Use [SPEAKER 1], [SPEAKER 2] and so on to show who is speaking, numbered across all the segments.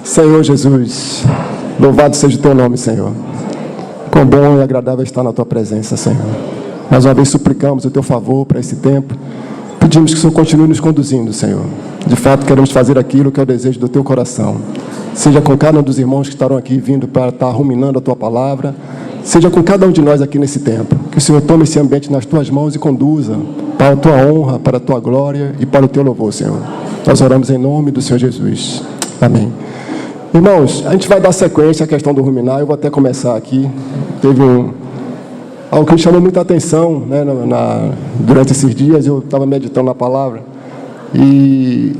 [SPEAKER 1] Senhor Jesus, louvado seja o teu nome, Senhor. Quão bom e agradável estar na tua presença, Senhor. Mais uma vez suplicamos o teu favor para esse tempo. Pedimos que o Senhor continue nos conduzindo, Senhor. De fato, queremos fazer aquilo que é o desejo do teu coração. Seja com cada um dos irmãos que estarão aqui vindo para estar ruminando a tua palavra. Seja com cada um de nós aqui nesse tempo. Que o Senhor tome esse ambiente nas tuas mãos e conduza para a tua honra, para a tua glória e para o teu louvor, Senhor. Nós oramos em nome do Senhor Jesus. Amém. Irmãos, a gente vai dar sequência à questão do ruminar. Eu vou até começar aqui. Teve algo que me chamou muita atenção, né, durante esses dias. Eu estava meditando na palavra e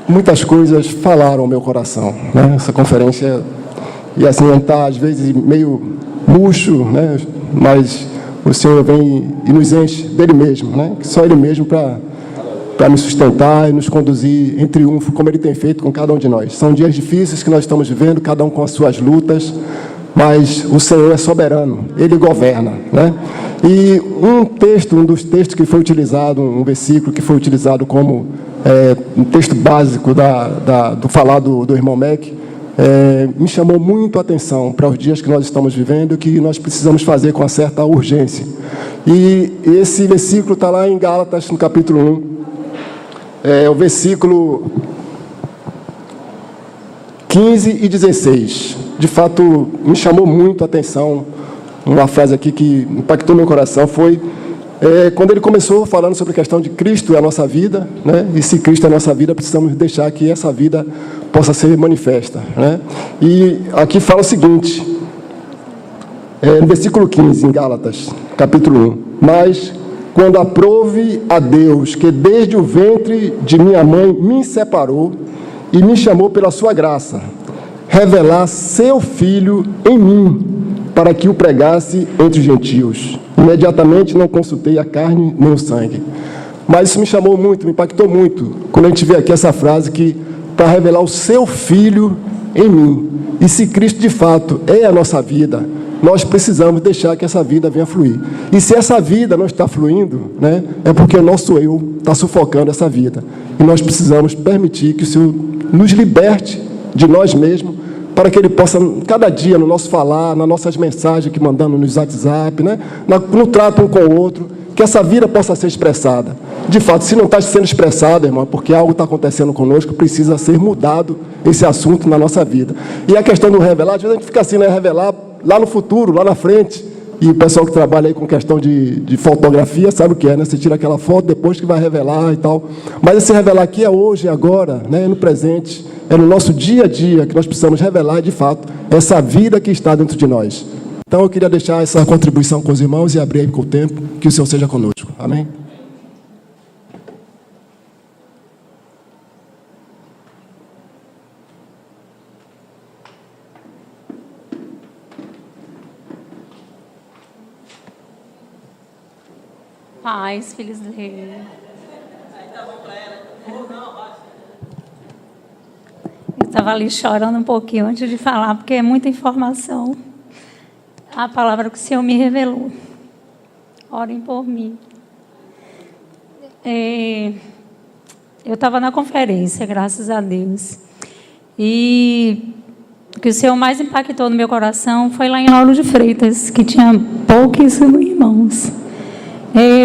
[SPEAKER 1] muitas coisas falaram ao meu coração, né? Essa conferência, e assim, a gente está às vezes meio murcho, né? Mas o Senhor vem e nos enche dele mesmo, né? Só ele mesmo para nos sustentar e nos conduzir em triunfo, como ele tem feito com cada um de nós. São dias difíceis que nós estamos vivendo, cada um com as suas lutas, mas o Senhor é soberano, ele governa, né? E um dos textos que foi utilizado, um versículo que foi utilizado como um texto básico do falar do irmão Mac, me chamou muito a atenção para os dias que nós estamos vivendo e que nós precisamos fazer com uma certa urgência. E esse versículo está lá em Gálatas, no capítulo 1, o versículo 15 e 16. De fato, me chamou muito a atenção. Uma frase aqui que impactou meu coração foi quando ele começou falando sobre a questão de Cristo é a nossa vida, né? E se Cristo é a nossa vida, precisamos deixar que essa vida possa ser manifesta, né? E aqui fala o seguinte, no versículo 15, em Gálatas, capítulo 1. Mas, quando aprove a Deus, que desde o ventre de minha mãe me separou e me chamou pela sua graça, revelar seu Filho em mim, para que o pregasse entre os gentios. Imediatamente não consultei a carne nem o sangue. Mas isso me chamou muito, me impactou muito, quando a gente vê aqui essa frase que para revelar o seu Filho em mim. E se Cristo de fato é a nossa vida, nós precisamos deixar que essa vida venha fluir. E se essa vida não está fluindo, né, é porque o nosso eu está sufocando essa vida. E nós precisamos permitir que o Senhor nos liberte de nós mesmos, para que Ele possa, cada dia, no nosso falar, nas nossas mensagens que mandamos nos WhatsApp, né, no trato um com o outro, que essa vida possa ser expressada. De fato, se não está sendo expressada, irmão, é porque algo está acontecendo conosco, precisa ser mudado esse assunto na nossa vida. E a questão do revelar, às vezes a gente fica assim, né, revelar lá no futuro, lá na frente. E o pessoal que trabalha aí com questão de fotografia sabe o que é, né? Você tira aquela foto depois que vai revelar e tal. Mas esse revelar aqui é hoje, é agora, né? É no presente, é no nosso dia a dia que nós precisamos revelar, de fato, essa vida que está dentro de nós. Então, eu queria deixar essa contribuição com os irmãos e abrir aí com o tempo, que o Senhor seja conosco. Amém?
[SPEAKER 2] Paz, filhos dele. Eu estava ali chorando um pouquinho antes de falar, porque é muita informação. A palavra que o Senhor me revelou. Orem por mim. Eu estava na conferência, graças a Deus. E o que o Senhor mais impactou no meu coração foi lá em Lauro de Freitas, que tinha pouquíssimos irmãos.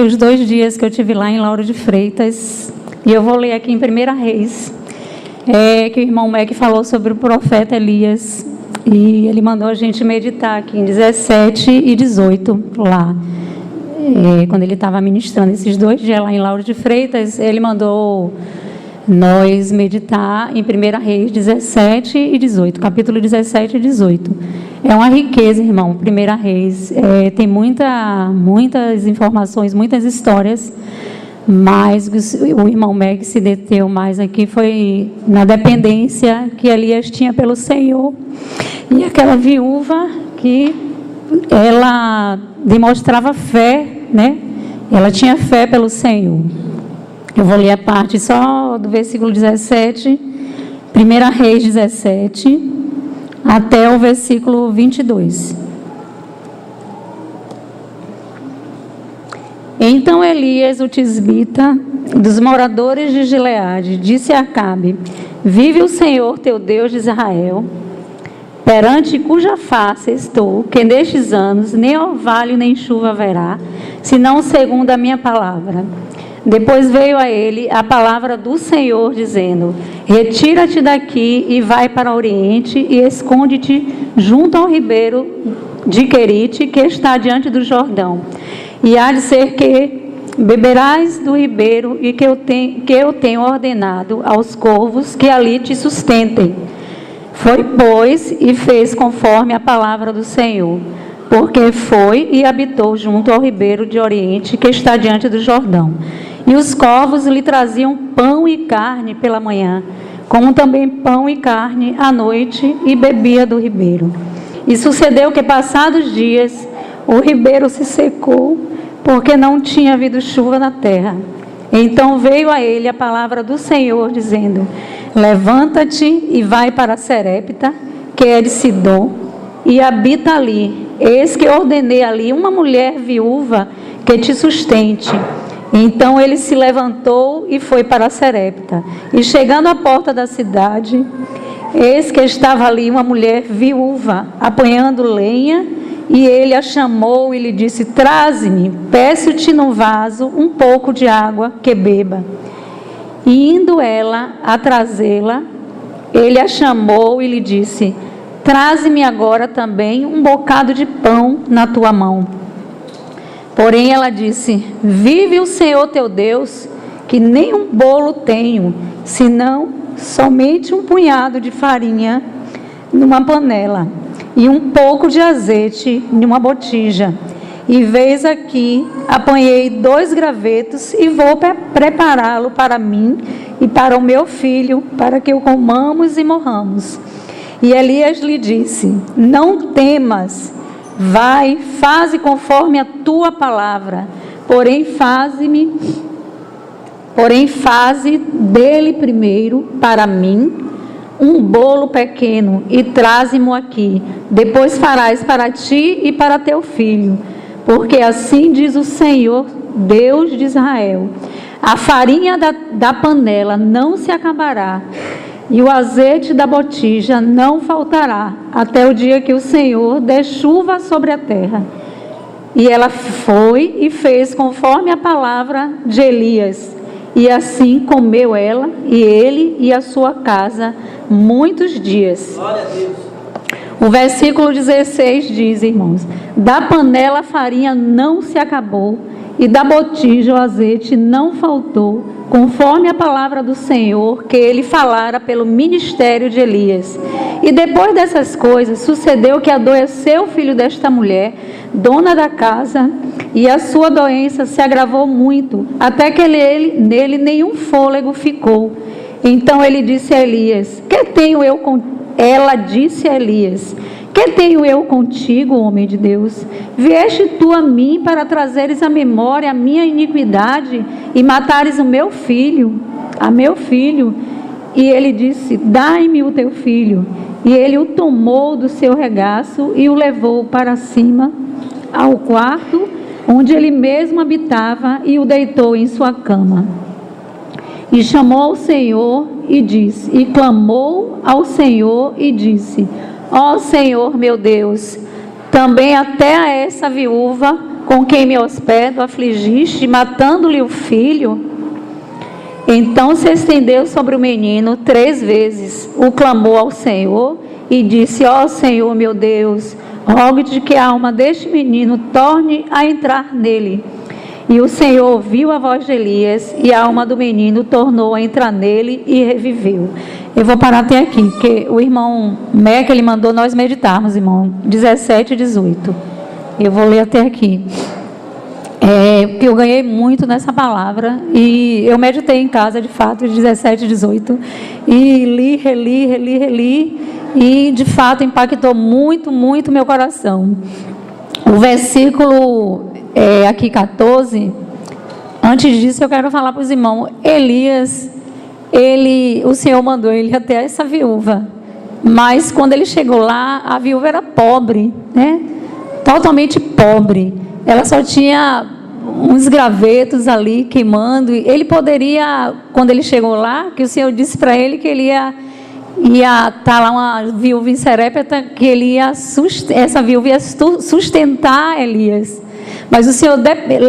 [SPEAKER 2] Os 2 dias que eu estive lá em Lauro de Freitas, e eu vou ler aqui em 1 Reis, que o irmão Mac falou sobre o profeta Elias, e ele mandou a gente meditar aqui em 17 e 18 lá. Quando ele estava ministrando esses 2 dias lá em Lauro de Freitas, ele mandou nós meditar em 1 Reis 17 e 18, capítulo 17 e 18. É uma riqueza, irmão, 1 Reis. Tem muitas informações, muitas histórias, mas o irmão Meg se deteu mais aqui, foi na dependência que Elias tinha pelo Senhor. E aquela viúva que ela demonstrava fé, né? Ela tinha fé pelo Senhor. Eu vou ler a parte só do versículo 17, 1 Reis 17, até o versículo 22. Então Elias, o tisbita, dos moradores de Gileade, disse a Acabe: vive o Senhor teu Deus de Israel, perante cuja face estou, que nestes anos nem orvalho nem chuva haverá, senão segundo a minha palavra. Depois veio a ele a palavra do Senhor, dizendo: retira-te daqui e vai para o oriente e esconde-te junto ao ribeiro de Querite, que está diante do Jordão. E há de ser que beberás do ribeiro e que eu tenho ordenado aos corvos que ali te sustentem. Foi, pois, e fez conforme a palavra do Senhor, porque foi e habitou junto ao ribeiro de Oriente, que está diante do Jordão. E os corvos lhe traziam pão e carne pela manhã, como também pão e carne à noite, e bebia do ribeiro. E sucedeu que, passados dias, o ribeiro se secou, porque não tinha havido chuva na terra. Então veio a ele a palavra do Senhor, dizendo: levanta-te e vai para Serepta, que é de Sidom, e habita ali. Eis que ordenei ali uma mulher viúva que te sustente. Então ele se levantou e foi para Serepta. E chegando à porta da cidade, eis que estava ali uma mulher viúva, apanhando lenha, e ele a chamou e lhe disse: traze-me, peço-te no vaso um pouco de água que beba. E indo ela a trazê-la, ele a chamou e lhe disse: traze-me agora também um bocado de pão na tua mão. Porém ela disse: vive o Senhor teu Deus, que nem um bolo tenho, senão somente um punhado de farinha numa panela e um pouco de azeite numa botija. E veis aqui, apanhei 2 gravetos e vou prepará-lo para mim e para o meu filho, para que o comamos e morramos. E Elias lhe disse: não temas, vai, faze conforme a tua palavra, porém faze dele primeiro para mim um bolo pequeno e traze-mo aqui. Depois farás para ti e para teu filho, porque assim diz o Senhor, Deus de Israel: a farinha da panela não se acabará, e o azeite da botija não faltará, até o dia que o Senhor der chuva sobre a terra. E ela foi e fez conforme a palavra de Elias. E assim comeu ela e ele e a sua casa muitos dias. Glória a Deus. O versículo 16 diz, irmãos: da panela a farinha não se acabou, e da botija o azeite não faltou, conforme a palavra do Senhor que ele falara pelo ministério de Elias. E depois dessas coisas, sucedeu que adoeceu o filho desta mulher, dona da casa, e a sua doença se agravou muito, até que nele nenhum fôlego ficou. Então ele disse a Elias: que tenho eu com... Ela disse a Elias: que tenho eu contigo, homem de Deus? Vieste tu a mim para trazeres à memória a minha iniquidade e matares o meu filho, a meu filho? E ele disse: dai-me o teu filho. E ele o tomou do seu regaço e o levou para cima ao quarto onde ele mesmo habitava e o deitou em sua cama. E chamou ao Senhor e disse, e clamou ao Senhor e disse: ó Senhor meu Deus, também até a essa viúva com quem me hospedo afligiste, matando-lhe o filho? Então se estendeu sobre o menino 3 vezes, o clamou ao Senhor e disse: ó Senhor meu Deus, rogo-te que a alma deste menino torne a entrar nele. E o Senhor ouviu a voz de Elias, e a alma do menino tornou a entrar nele e reviveu. Eu vou parar até aqui, porque o irmão Meca, ele mandou nós meditarmos, irmão, 17 e 18. Eu vou ler até aqui. Porque eu ganhei muito nessa palavra, e eu meditei em casa, de fato, de 17 e 18, e reli, e de fato impactou muito, muito meu coração. O versículo aqui 14, antes disso eu quero falar para os irmãos, Elias, o Senhor mandou ele até essa viúva, mas quando ele chegou lá, a viúva era pobre, né? Totalmente pobre, ela só tinha uns gravetos ali queimando. Ele poderia, quando ele chegou lá, que o Senhor disse para ele que ele ia e tá lá uma viúva em Serepta que essa viúva ia sustentar Elias. Mas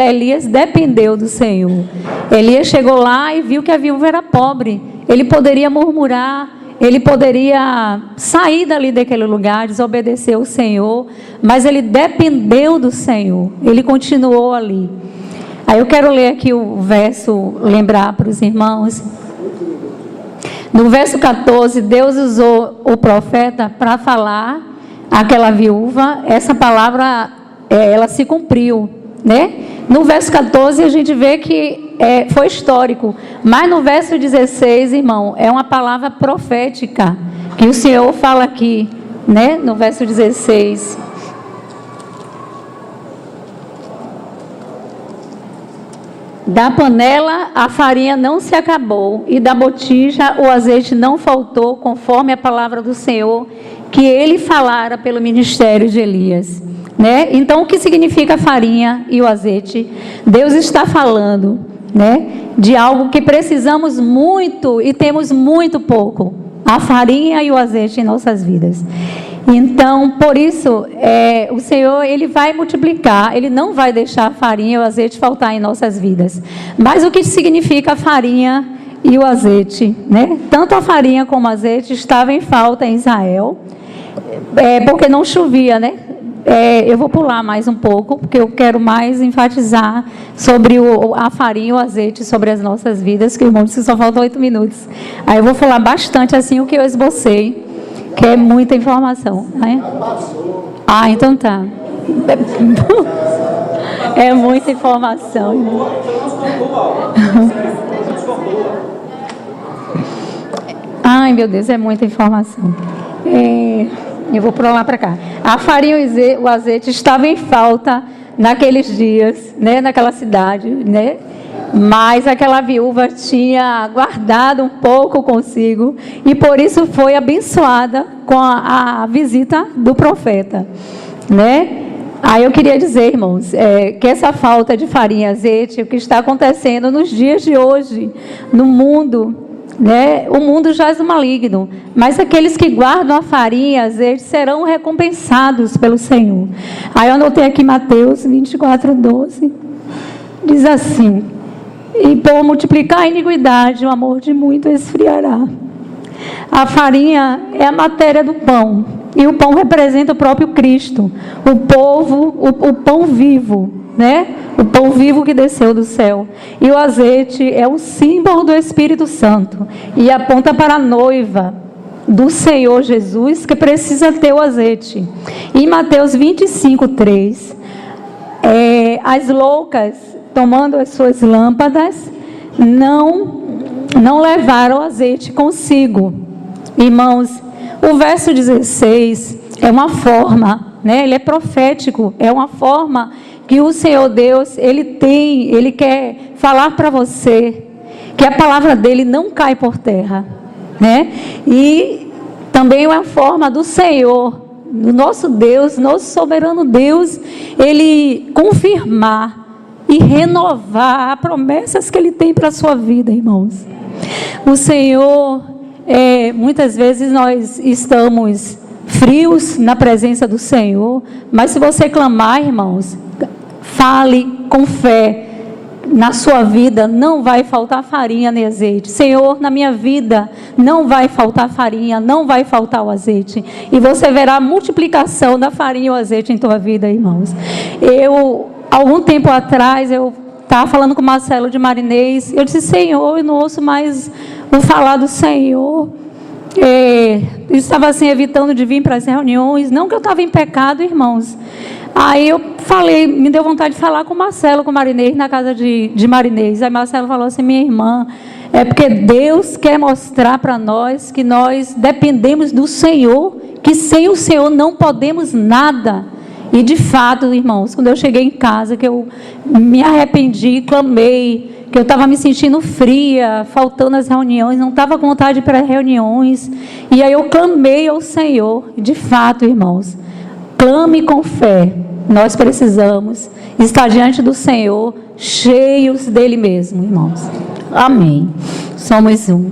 [SPEAKER 2] Elias dependeu do Senhor. Elias chegou lá e viu que a viúva era pobre. Ele poderia murmurar, ele poderia sair dali daquele lugar, desobedecer ao Senhor, mas ele dependeu do Senhor. Ele continuou ali. Aí eu quero ler aqui o verso, lembrar para os irmãos. No verso 14, Deus usou o profeta para falar àquela viúva. Essa palavra, ela se cumpriu, né? No verso 14 a gente vê que foi histórico, mas no verso 16, irmão, é uma palavra profética que o Senhor fala aqui, né? No verso 16. Da panela a farinha não se acabou, e da botija o azeite não faltou, conforme a palavra do Senhor que ele falara pelo ministério de Elias. Né? Então, o que significa a farinha e o azeite? Deus está falando, né, de algo que precisamos muito e temos muito pouco: a farinha e o azeite em nossas vidas. Então, por isso, o Senhor, Ele vai multiplicar, Ele não vai deixar a farinha e o azeite faltar em nossas vidas. Mas o que significa a farinha e o azeite? Né? Tanto a farinha como o azeite estavam em falta em Israel, porque não chovia, né? Eu vou pular mais um pouco, porque eu quero mais enfatizar sobre a farinha e o azeite, sobre as nossas vidas, que o irmão disse que só faltam 8 minutos. Aí eu vou falar bastante assim o que eu esbocei, que é muita informação. Né? Ah, então tá. É muita informação. Ai, meu Deus, é muita informação. Eu vou para lá para cá. A farinha e o azeite estavam em falta naqueles dias, né, naquela cidade, né? Mas aquela viúva tinha guardado um pouco consigo e por isso foi abençoada com a visita do profeta, né? Aí eu queria dizer, irmãos, que essa falta de farinha e azeite, o que está acontecendo nos dias de hoje, no mundo, né? O mundo jaz no maligno, mas aqueles que guardam a farinha e azeite serão recompensados pelo Senhor. Aí eu anotei aqui Mateus 24:12, diz assim: e por multiplicar a iniquidade, o amor de muito esfriará. A farinha é a matéria do pão, e o pão representa o próprio Cristo, o pão vivo, né? O pão vivo que desceu do céu. E o azeite é um símbolo do Espírito Santo e aponta para a noiva do Senhor Jesus, que precisa ter o azeite. Em Mateus 25:3, as loucas, tomando as suas lâmpadas, não levaram azeite consigo. Irmãos, o verso 16 é uma forma, né? Ele é profético, é uma forma que o Senhor Deus, Ele quer falar para você que a palavra dele não cai por terra, né? E também é uma forma do Senhor, do nosso Deus, nosso soberano Deus, Ele confirmar e renovar as promessas que Ele tem para a sua vida, irmãos. O Senhor, muitas vezes nós estamos frios na presença do Senhor, mas se você clamar, irmãos, fale com fé, na sua vida não vai faltar farinha nem azeite. Senhor, na minha vida não vai faltar farinha, não vai faltar o azeite. E você verá a multiplicação da farinha e o azeite em tua vida, irmãos. Algum tempo atrás, eu estava falando com o Marcelo de Marinês. Eu disse: Senhor, eu não ouço mais o falar do Senhor. Eu estava assim, evitando de vir para as reuniões. Não que eu estava em pecado, irmãos. Aí eu falei, me deu vontade de falar com o Marcelo, com o Marinês, na casa de Marinês. Aí Marcelo falou assim: minha irmã, é porque Deus quer mostrar para nós que nós dependemos do Senhor, que sem o Senhor não podemos nada. E de fato, irmãos, quando eu cheguei em casa, que eu me arrependi, clamei, que eu estava me sentindo fria, faltando as reuniões, não estava com vontade para reuniões. E aí eu clamei ao Senhor. E de fato, irmãos, clame com fé. Nós precisamos estar diante do Senhor, cheios dele mesmo, irmãos. Amém. Somos um.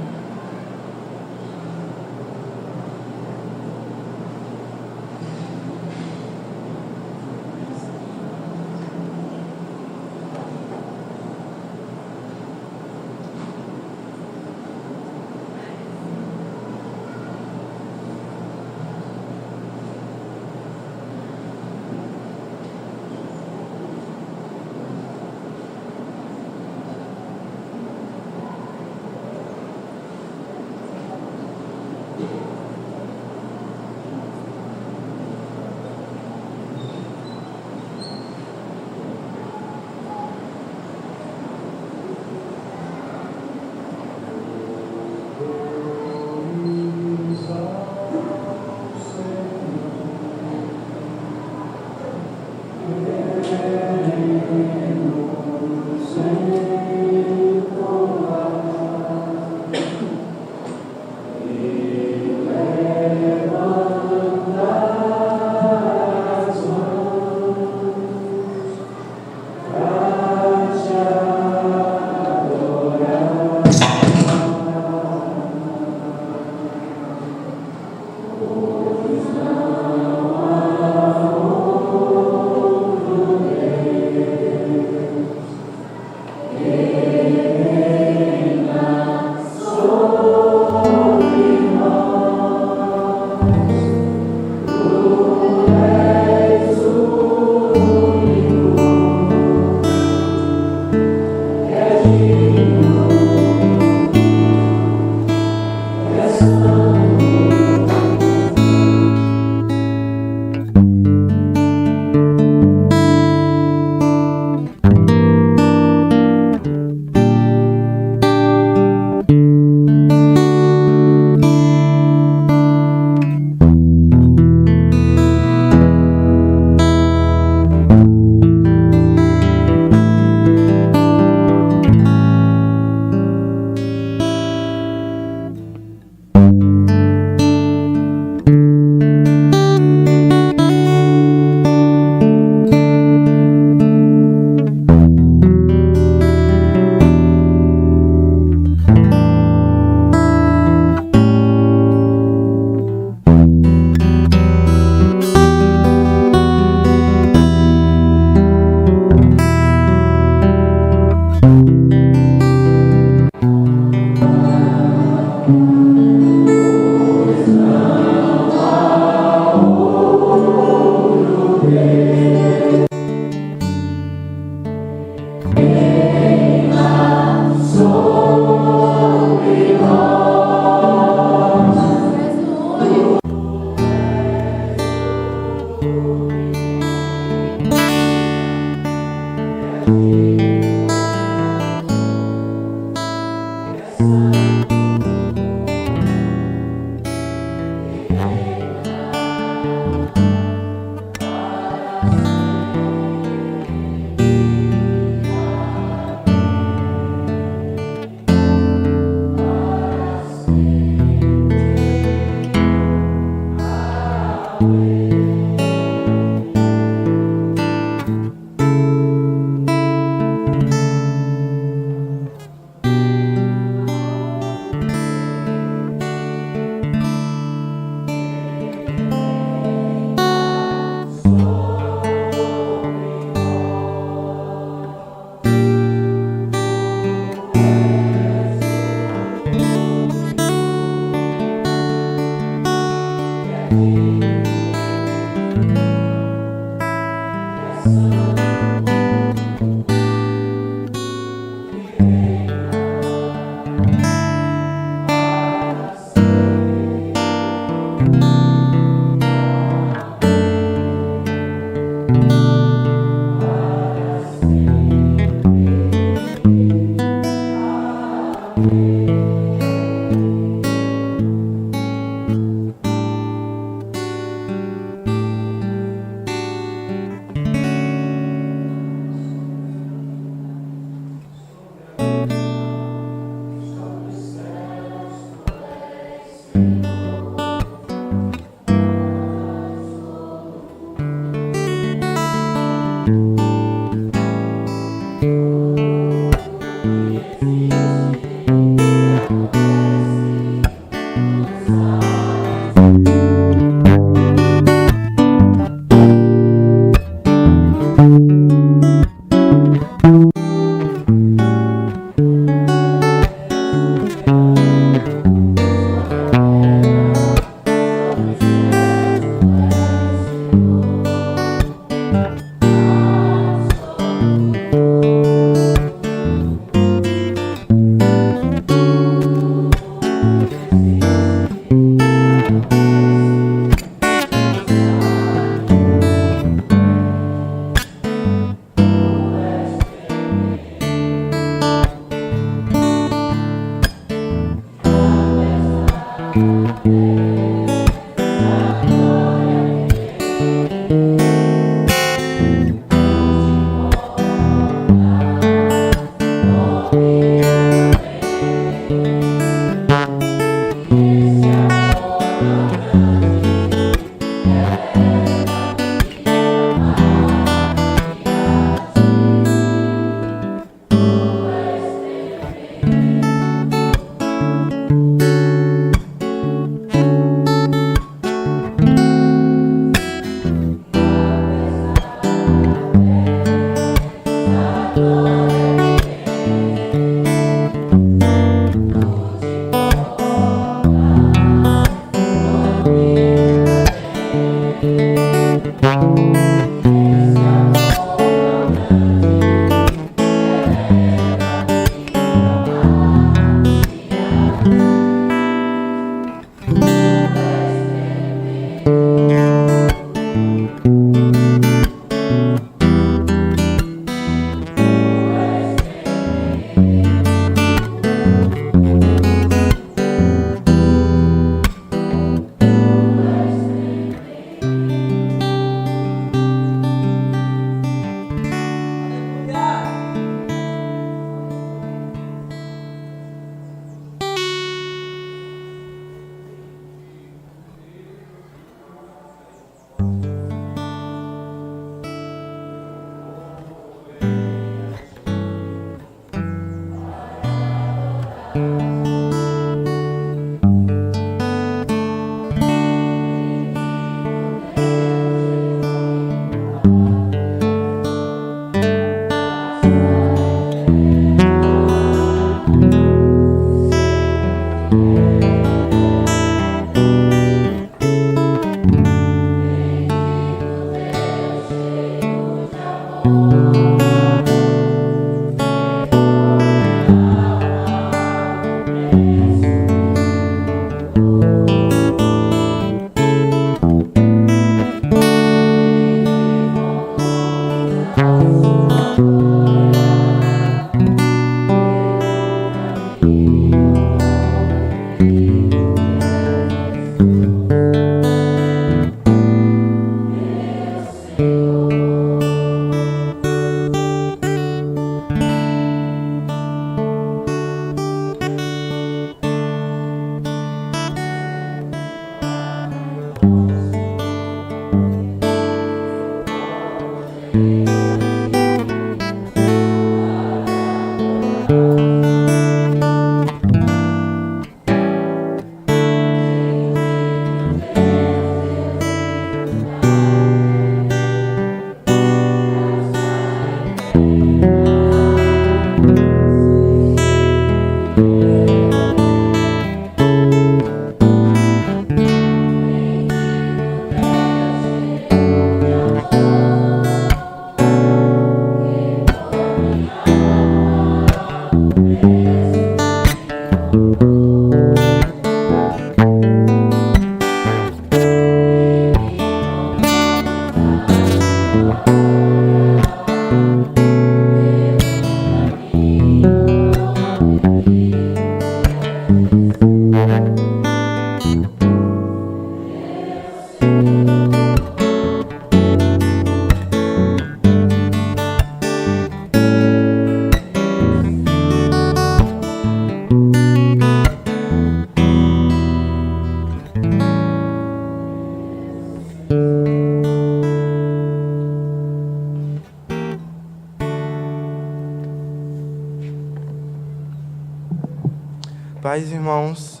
[SPEAKER 3] Pais e irmãos,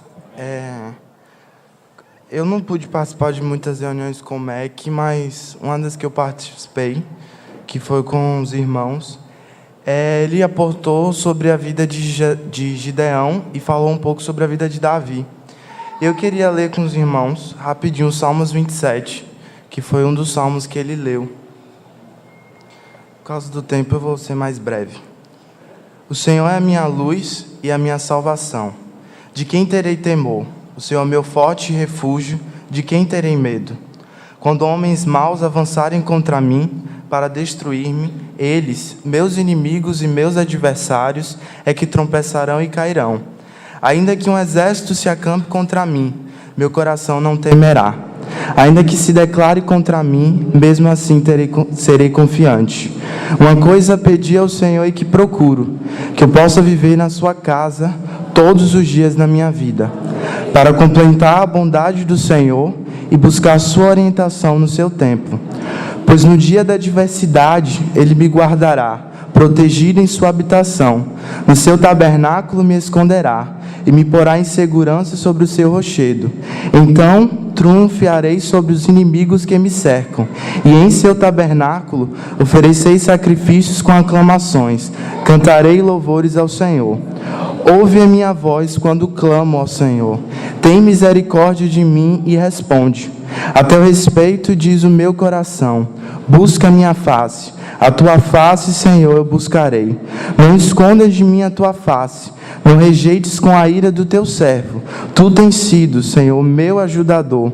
[SPEAKER 3] eu não pude participar de muitas reuniões com o MEC, mas uma das que eu participei, que foi com os irmãos, ele aportou sobre a vida de Gideão e falou um pouco sobre a vida de Davi. Eu queria ler com os irmãos, rapidinho, o Salmos 27, que foi um dos salmos que ele leu. Por causa do tempo, eu vou ser mais breve. O Senhor é a minha luz e a minha salvação. De quem terei temor? O Senhor é meu forte refúgio, de quem terei medo? Quando homens maus avançarem contra mim para destruir-me, eles, meus inimigos e meus adversários, é que tropeçarão e cairão. Ainda que um exército se acampe contra mim, meu coração não temerá. Ainda que se declare contra mim, mesmo assim serei confiante. Uma coisa pedi ao Senhor e que procuro, que eu possa viver na sua casa todos os dias da minha vida, para completar a bondade do Senhor e buscar sua orientação no seu templo. Pois no dia da adversidade Ele me guardará, protegido em sua habitação. No seu tabernáculo me esconderá e me porá em segurança sobre o seu rochedo. Então triunfarei sobre os inimigos que me cercam, e em seu tabernáculo oferecerei sacrifícios com aclamações, cantarei louvores ao Senhor. Ouve a minha voz quando clamo ao Senhor. Tem misericórdia de mim e responde. A teu respeito diz o meu coração, busca a minha face. A tua face, Senhor, eu buscarei. Não escondas de mim a tua face. Não rejeites com a ira do teu servo. Tu tens sido, Senhor, meu ajudador.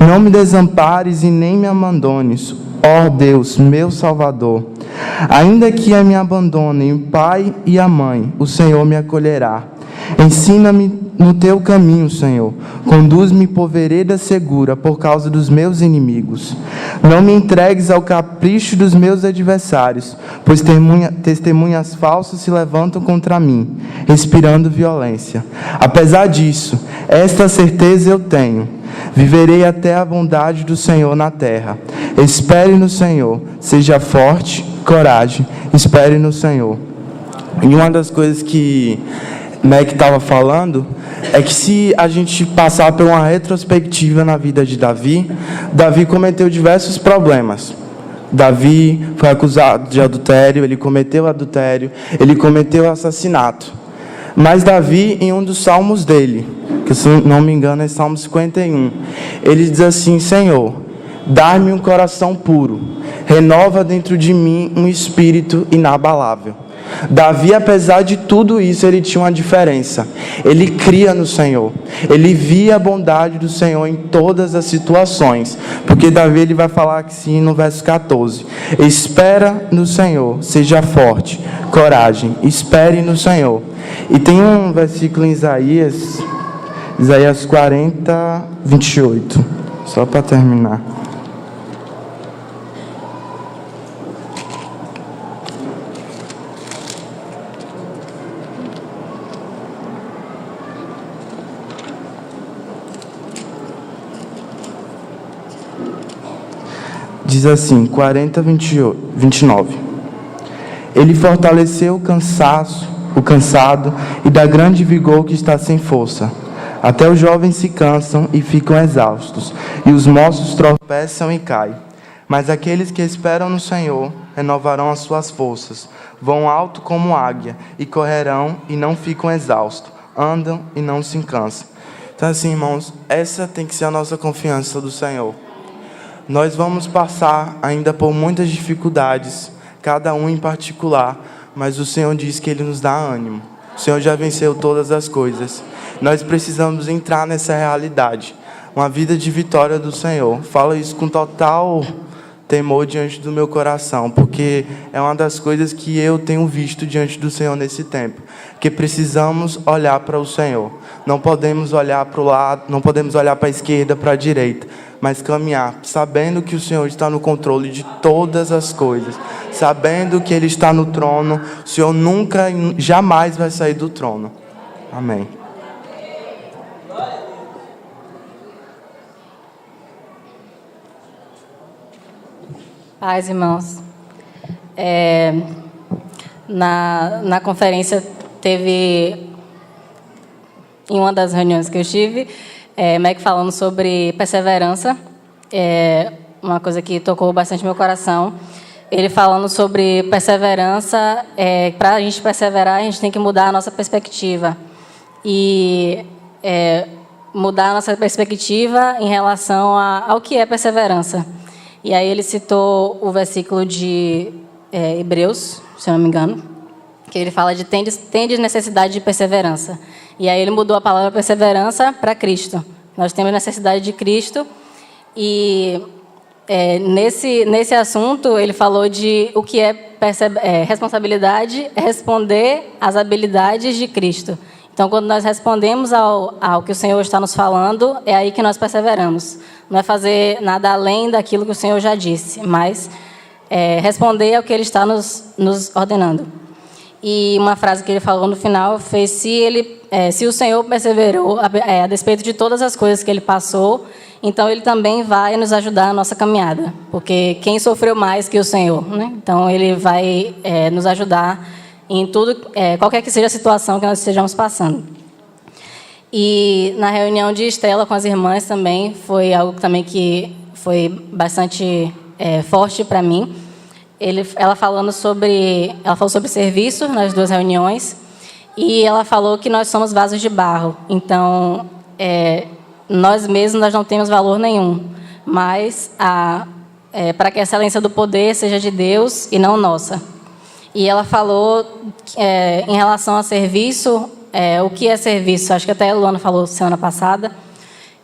[SPEAKER 3] Não me desampares e nem me abandones, ó Deus, meu Salvador. Ainda que me abandonem o pai e a mãe, o Senhor me acolherá. Ensina-me no teu caminho, Senhor. Conduz-me por vereda segura por causa dos meus inimigos. Não me entregues ao capricho dos meus adversários, pois testemunhas falsas se levantam contra mim, inspirando violência. Apesar disso, esta certeza eu tenho: viverei até a bondade do Senhor na terra. Espere no Senhor, seja forte, coragem, espere no Senhor. E uma das coisas que Mac estava falando é que se a gente passar por uma retrospectiva na vida de Davi, Davi cometeu diversos problemas. Davi foi acusado de adultério, ele cometeu adultério, ele cometeu assassinato. Mas Davi, em um dos salmos dele, que se não me engano é Salmo 51, ele diz assim: Senhor, dá-me um coração puro, renova dentro de mim um espírito inabalável. Davi, apesar de tudo isso, ele tinha uma diferença. Ele cria no Senhor. Ele via a bondade do Senhor em todas as situações. Porque Davi ele vai falar assim no verso 14: espera no Senhor, seja forte, coragem, espere no Senhor. E tem um versículo em Isaías 40, 28. Só para terminar. Diz assim, 29. Ele fortaleceu o cansado e dá grande vigor que está sem força. Até os jovens se cansam e ficam exaustos, e os moços tropeçam e caem. Mas aqueles que esperam no Senhor renovarão as suas forças, vão alto como águia, e correrão e não ficam exaustos, andam e não se cansam. Então assim, irmãos, essa tem que ser a nossa confiança do Senhor. Nós vamos passar ainda por muitas dificuldades, cada um em particular, mas o Senhor diz que Ele nos dá ânimo. O Senhor já venceu todas as coisas. Nós precisamos entrar nessa realidade, uma vida de vitória do Senhor. Falo isso com total temor diante do meu coração, porque é uma das coisas que eu tenho visto diante do Senhor nesse tempo, que precisamos olhar para o Senhor. Não podemos olhar para o lado, não podemos olhar para a esquerda, para a direita, mas caminhar, sabendo que o Senhor está no controle de todas as coisas, sabendo que Ele está no trono. O Senhor nunca, jamais vai sair do trono. Amém.
[SPEAKER 4] Paz, irmãos. Na conferência teve, em uma das reuniões que eu estive, Mac falando sobre perseverança, uma coisa que tocou bastante meu coração. Ele falando sobre perseverança, para a gente perseverar, a gente tem que mudar a nossa perspectiva. E mudar a nossa perspectiva em relação ao que é perseverança. E aí ele citou o versículo de Hebreus, se eu não me engano, que ele fala de tendes necessidade de perseverança. E aí ele mudou a palavra perseverança para Cristo. Nós temos necessidade de Cristo. E nesse assunto ele falou de o que é responsabilidade, responder às habilidades de Cristo. Então, quando nós respondemos ao que o Senhor está nos falando, é aí que nós perseveramos. Não é fazer nada além daquilo que o Senhor já disse, mas responder ao que Ele está nos ordenando. E uma frase que ele falou no final foi: se o Senhor perseverou a despeito de todas as coisas que Ele passou, então Ele também vai nos ajudar na nossa caminhada. Porque quem sofreu mais que o Senhor, né? Então Ele vai nos ajudar em tudo, qualquer que seja a situação que nós estejamos passando. E na reunião de Estela com as irmãs também foi algo também que foi bastante forte para mim. Ela falou sobre serviço nas duas reuniões, e ela falou que nós somos vasos de barro. Então, nós mesmos nós não temos valor nenhum, mas para que a excelência do poder seja de Deus e não nossa. E ela falou em relação a serviço, o que é serviço? Acho que até a Luana falou semana passada,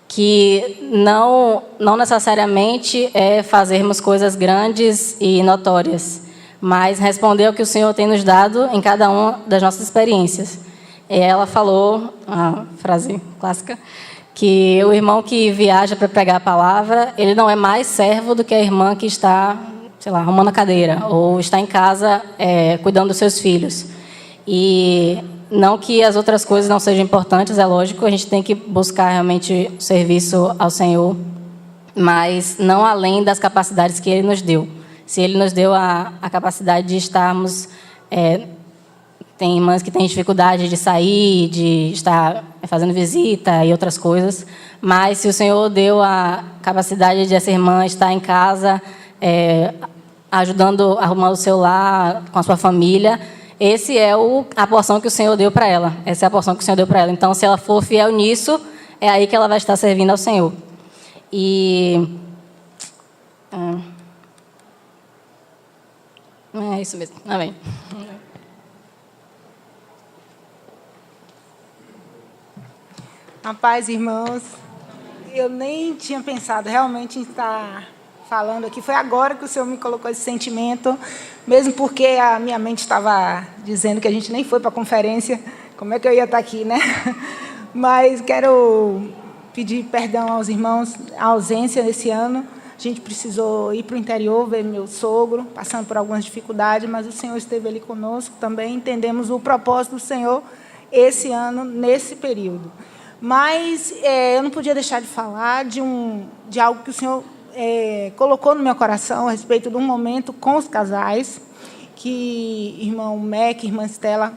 [SPEAKER 4] que não necessariamente é fazermos coisas grandes e notórias, mas responder ao que o Senhor tem nos dado em cada uma das nossas experiências. E ela falou, a frase clássica, que o irmão que viaja para pregar a palavra, ele não é mais servo do que a irmã que está, sei lá, arrumando a cadeira, ou está em casa cuidando dos seus filhos. E não que as outras coisas não sejam importantes, é lógico, a gente tem que buscar realmente serviço ao Senhor, mas não além das capacidades que Ele nos deu. Se Ele nos deu a capacidade de estarmos... tem irmãs que têm dificuldade de sair, de estar fazendo visita e outras coisas, mas se o Senhor deu a capacidade de essa irmã estar em casa, ajudando, arrumando o seu lar com a sua família, essa é a porção que o Senhor deu para ela. Essa é a porção que o Senhor deu para ela. Então, se ela for fiel nisso, é aí que ela vai estar servindo ao Senhor. E... é isso mesmo. Amém.
[SPEAKER 5] A paz, irmãos. Eu nem tinha pensado realmente em estar falando aqui. Foi agora que o Senhor me colocou esse sentimento, mesmo porque a minha mente estava dizendo que a gente nem foi para a conferência. Como é que eu ia estar aqui, né? Mas quero pedir perdão aos irmãos, a ausência desse ano. A gente precisou ir para o interior, ver meu sogro, passando por algumas dificuldades, mas o Senhor esteve ali conosco também. Entendemos o propósito do Senhor esse ano, nesse período. Mas eu não podia deixar de falar de algo que o Senhor colocou no meu coração a respeito de um momento com os casais, que irmão Mac e irmã Estela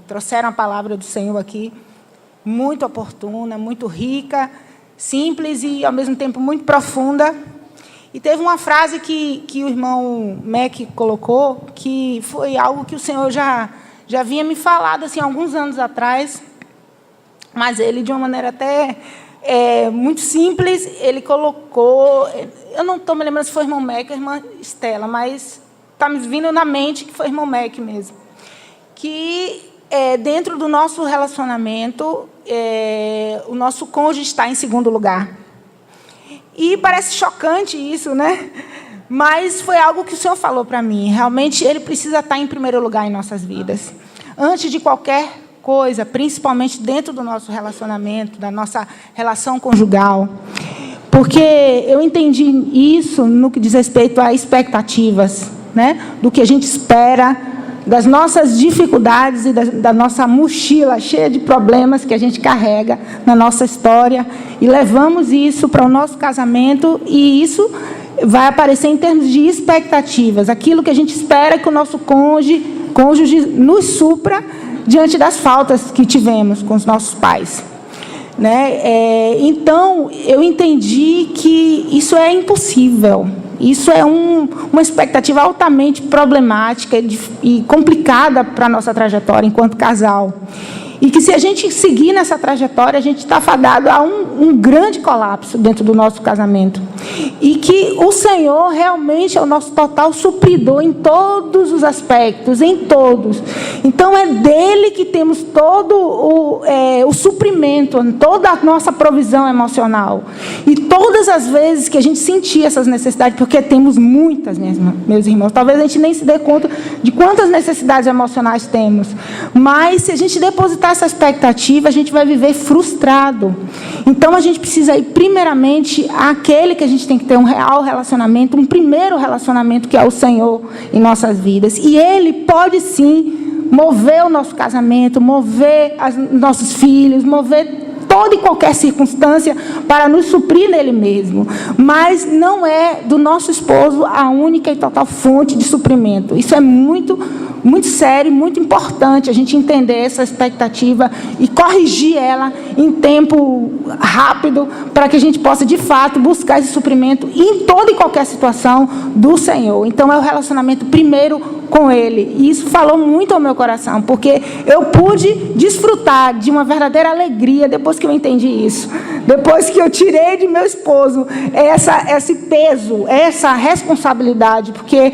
[SPEAKER 5] trouxeram a palavra do Senhor aqui, muito oportuna, muito rica, simples e, ao mesmo tempo, muito profunda. E teve uma frase que o irmão Mac colocou, que foi algo que o Senhor já havia me falado assim, alguns anos atrás, mas ele, de uma maneira até muito simples, ele colocou... Eu não estou me lembrando se foi o irmão Mac ou a irmã Estela, mas está me vindo na mente que foi o irmão Mac mesmo. Que dentro do nosso relacionamento, o nosso cônjuge está em segundo lugar. E parece chocante isso, né? Mas foi algo que o Senhor falou para mim. Realmente, ele precisa estar em primeiro lugar em nossas vidas. Antes de qualquer coisa, principalmente dentro do nosso relacionamento, da nossa relação conjugal. Porque eu entendi isso no que diz respeito a expectativas, né? Do que a gente espera, das nossas dificuldades e da nossa mochila cheia de problemas que a gente carrega na nossa história, e levamos isso para o nosso casamento, e isso vai aparecer em termos de expectativas, aquilo que a gente espera que o nosso cônjuge nos supra diante das faltas que tivemos com os nossos pais. Né? Então, eu entendi que isso é impossível. Isso é uma expectativa altamente problemática e complicada para a nossa trajetória enquanto casal. E que, se a gente seguir nessa trajetória, a gente está fadado a um grande colapso dentro do nosso casamento. E que o Senhor realmente é o nosso total supridor em todos os aspectos, em todos. Então, é dele que temos todo o suprimento, toda a nossa provisão emocional. E todas as vezes que a gente sentir essas necessidades, porque temos muitas, meus irmãos, talvez a gente nem se dê conta de quantas necessidades emocionais temos. Mas, se a gente depositar essa expectativa, a gente vai viver frustrado. Então, a gente precisa ir, primeiramente, àquele que a gente tem que ter um real relacionamento, um primeiro relacionamento, que é o Senhor em nossas vidas. E Ele pode, sim, mover o nosso casamento, mover nossos filhos, mover toda e qualquer circunstância para nos suprir nele mesmo. Mas não é do nosso esposo a única e total fonte de suprimento. Isso é muito, muito sério, muito importante a gente entender essa expectativa e corrigir ela em tempo rápido, para que a gente possa, de fato, buscar esse suprimento em toda e qualquer situação do Senhor. Então, é o relacionamento primeiro com Ele. E isso falou muito ao meu coração, porque eu pude desfrutar de uma verdadeira alegria depois que eu entendi isso. Depois que eu tirei de meu esposo esse peso, essa responsabilidade, porque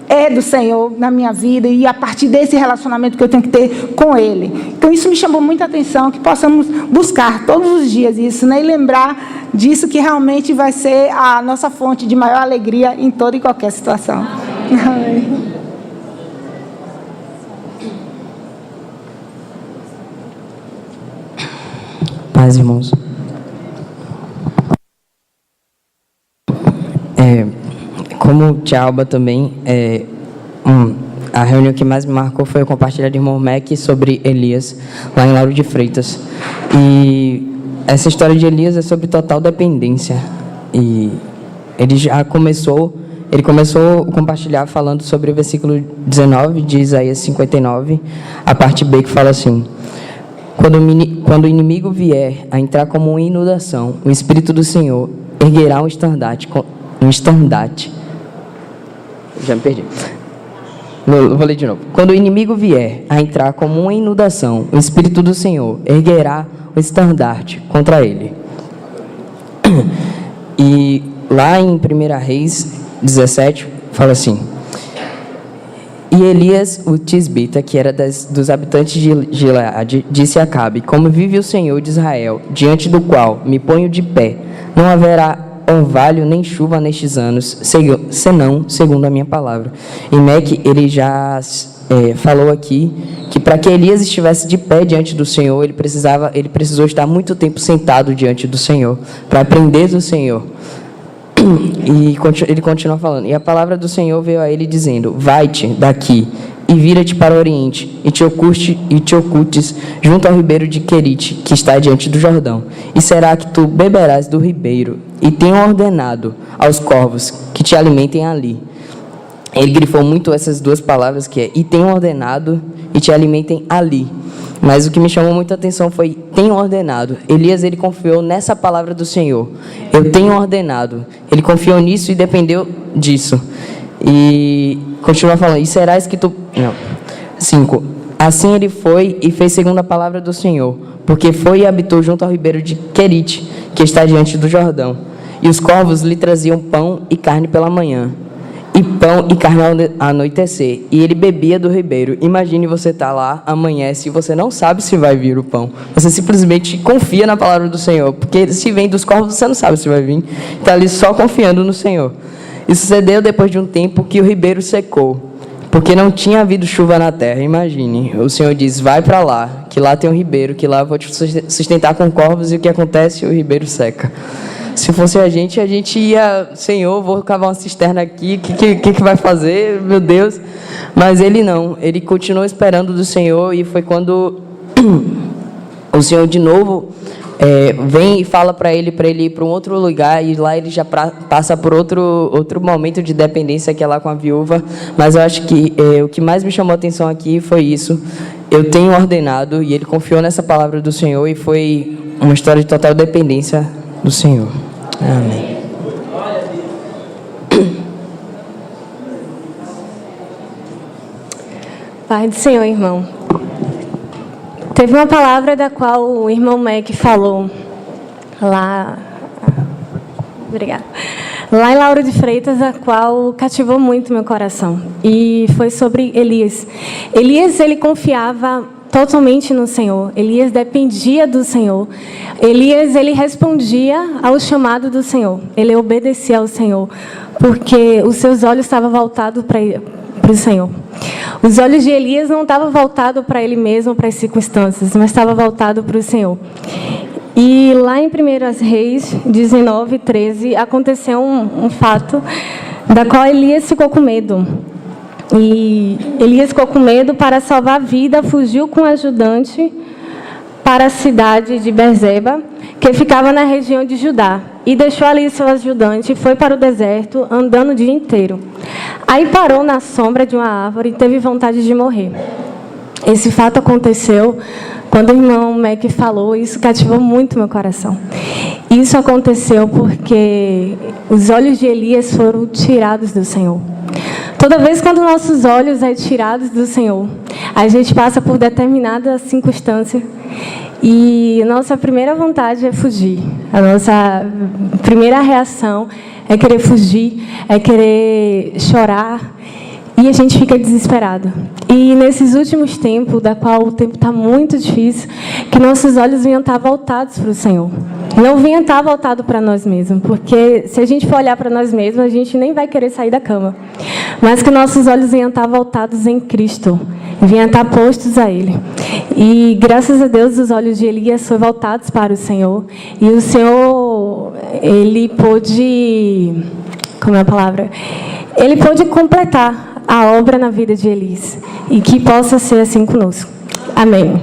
[SPEAKER 5] é do Senhor na minha vida, e a partir desse relacionamento que eu tenho que ter com Ele. Então, isso me chamou muita atenção, que possamos buscar todos os dias isso, né? E lembrar disso, que realmente vai ser a nossa fonte de maior alegria em toda e qualquer situação. Amém.
[SPEAKER 6] Paz, irmãos. Como tia Alba também, a reunião que mais me marcou foi o compartilhar do irmão Mac sobre Elias, lá em Lauro de Freitas. E essa história de Elias é sobre total dependência. E ele começou a compartilhar falando sobre o versículo 19 de Isaías 59, a parte B, que fala assim: quando o inimigo vier a entrar como uma inundação, o Espírito do Senhor erguerá um estandarte. Já me perdi. Vou ler de novo. Quando o inimigo vier a entrar como uma inundação, o Espírito do Senhor erguerá um estandarte contra ele. E lá em 1 Reis 17, fala assim: e Elias, o tisbita, que era dos habitantes de Gileade, disse a Acabe: como vive o Senhor de Israel, diante do qual me ponho de pé, não haverá orvalho nem chuva nestes anos, senão segundo a minha palavra. E Mac, ele já falou aqui que para que Elias estivesse de pé diante do Senhor, ele precisou estar muito tempo sentado diante do Senhor, para aprender do Senhor. E ele continua falando: e a palavra do Senhor veio a ele dizendo: vai-te daqui, e vira-te para o oriente, e te ocultes junto ao ribeiro de Querite, que está diante do Jordão. E será que tu beberás do ribeiro, e tenho ordenado aos corvos que te alimentem ali. Ele grifou muito essas duas palavras, que é, e tenho ordenado, e te alimentem ali. Mas o que me chamou muita atenção foi, tenho ordenado. Elias, ele confiou nessa palavra do Senhor. Eu tenho ordenado. Ele confiou nisso e dependeu disso. E continua falando, e serás que tu... Não. 5. Assim ele foi e fez segundo a palavra do Senhor, porque foi e habitou junto ao ribeiro de Querite, que está diante do Jordão. E os corvos lhe traziam pão e carne pela manhã, e pão e carne ao anoitecer, e ele bebia do ribeiro. Imagine você estar lá, amanhece, e você não sabe se vai vir o pão. Você simplesmente confia na palavra do Senhor, porque se vem dos corvos, você não sabe se vai vir. Está ali só confiando no Senhor. E sucedeu depois de um tempo que o ribeiro secou, porque não tinha havido chuva na terra. Imagine, o Senhor diz, vai para lá, que lá tem um ribeiro, que lá eu vou te sustentar com corvos, e o que acontece? O ribeiro seca. Se fosse a gente ia, Senhor, vou cavar uma cisterna aqui, o que vai fazer? Meu Deus. Mas ele não, ele continuou esperando do Senhor, e foi quando o Senhor de novo vem e fala para ele ir para um outro lugar, e lá ele já passa por outro momento de dependência, que é lá com a viúva. Mas eu acho que o que mais me chamou a atenção aqui foi isso. Eu tenho ordenado, e ele confiou nessa palavra do Senhor, e foi uma história de total dependência do Senhor. Amém.
[SPEAKER 7] Pai do Senhor, irmão. Teve uma palavra da qual o irmão Mac falou lá... Obrigada. Lá em Lauro de Freitas, a qual cativou muito meu coração. E foi sobre Elias. Elias, ele confiava totalmente no Senhor. Elias dependia do Senhor. Elias, ele respondia ao chamado do Senhor. Ele obedecia ao Senhor, porque os seus olhos estavam voltados para o Senhor. Os olhos de Elias não estavam voltados para ele mesmo, para as circunstâncias, mas estavam voltados para o Senhor. E lá em 1 Reis 19, 13, aconteceu um fato da qual Elias ficou com medo. E Elias ficou com medo, para salvar a vida, fugiu com o ajudante para a cidade de Beerseba, que ficava na região de Judá. E deixou ali seu ajudante e foi para o deserto, andando o dia inteiro. Aí parou na sombra de uma árvore e teve vontade de morrer. Esse fato aconteceu quando o irmão Mac falou, isso cativou muito meu coração. Isso aconteceu porque os olhos de Elias foram tirados do Senhor. Toda vez quando nossos olhos são tirados do Senhor, a gente passa por determinada circunstância e nossa primeira vontade é fugir. A nossa primeira reação é querer fugir, é querer chorar, e a gente fica desesperado. E nesses últimos tempos, da qual o tempo está muito difícil, que nossos olhos vinham estar voltados para o Senhor. Não vinham estar voltados para nós mesmos, porque se a gente for olhar para nós mesmos, a gente nem vai querer sair da cama. Mas que nossos olhos vinham estar voltados em Cristo, vinham estar postos a Ele. E graças a Deus, os olhos de Elias foram voltados para o Senhor. E o Senhor, Ele pôde... Como é a palavra? Ele pôde completar a obra na vida de Elias. E que possa ser assim conosco. Amém.